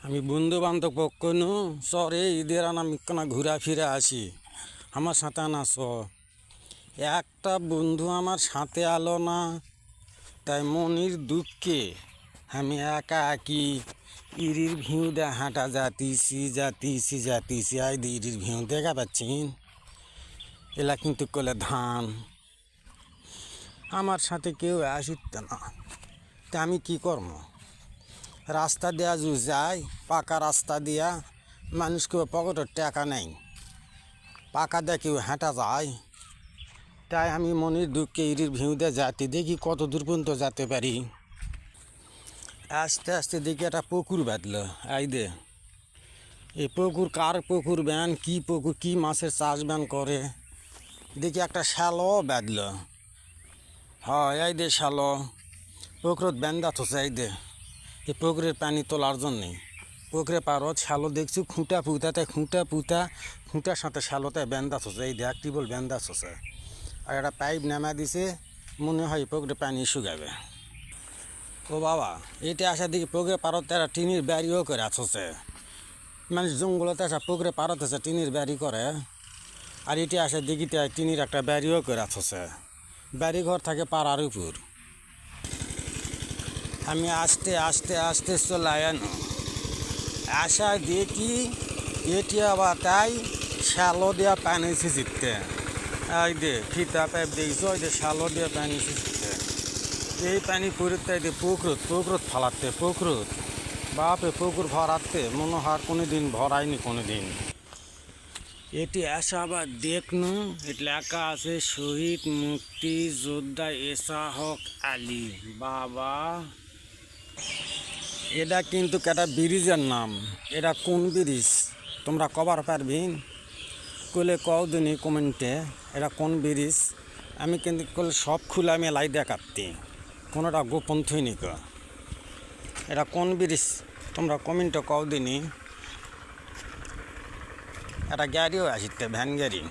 আমি বন্ধু বান্ধব পক্ষনু সরে ঈদের আমি কোনো ঘুরা ফিরে আসি আমার সাথে আনা একটা বন্ধু আমার সাথে আলো না, তাই মনির দুঃখে আমি একা একই ইরির ভিউদে হাঁটা যাতিছি আই দি ইরির ভিউ দেখা পাচ্ছেন। এলা কিন্তু কলে ধান আমার সাথে কেউ আসিত না, তা আমি কি করব? রাস্তা দেওয়া যাই পাকা রাস্তা দিয়া, মানুষকে পকেটের টাকা নেই, পাকা দিয়ে কেউ হাঁটা যায়। তাই আমি মনির দুঃখে ইরির ভিউতে যাতে দেখি কত দূর পর্যন্ত যেতে পারি। আস্তে আস্তে দেখি একটা পুকুর বাঁধলো। এই দে এই পুকুর কার পুকুর ব্যান, কি পুকুর, কি মাছের চাষ ব্যান করে দেখি একটা শ্যালো বাঁধলো। হয় এই দে শ্যালো পুকুরত ব্যান্দা থসে। এই দে এই পুকুরের পানি তোলার জন্যে পুকুরে পারত শ্যালো দেখছি খুঁটা পুঁতাতে খুঁটার সাথে শ্যালোতে ব্যান্দা থসে। এই দেখ টিবল ব্যান্দা থসে আর একটা পাইপ নামা দিছে, মনে হয় পুকুরে পানি শুকাবে। ও বাবা, এটা আসার দিকে পুকুরে পারত তারা টিনের ব্যারিও করে আসছে। মানুষ জঙ্গলতে আসা পুকুরে পারত আছে টিনের ব্যারি করে, আর এটি আসার দিকে টিনের একটা ব্যারিও করে আসছে। ব্যারি ঘর থাকে পাড়ার উপর। আমি আস্তে আস্তে আস্তে চলে আসা দেখি এটি আবার তাই শ্যালো দেওয়া পানি ছিঁচতে। এই দে ফিতা পাইপ দিয়েছ, ওই যে শ্যালো দিয়ে পানি ছিঁচতে। এই পানি পরিতে দিয়ে পুকুরত ফালাতে পুকুরত বাপে পুকুর ভরাতে মনে হয় কোনো দিন ভরায়নি কোনো দিন। এটি আসা আবার দেখনু, এটা লেখা আছে শহীদ মুক্তিযোদ্ধা এসাহক আলী। বাবা, এটা কিন্তু একটা ব্রিজের নাম। এটা কোন ব্রিজ তোমরা কবার পারবিন? কলে কও দিনই কমেন্টে এটা কোন ব্রিজ। আমি কিন্তু কলে সব খুলে আমি লাই দেখাতে, কোনোটা গোপন থইনি ক। এটা কোন ব্রিজ তোমরা কমেন্টে কও দিনই। একটা গাড়িও আসিতে, ভ্যান গাড়ি।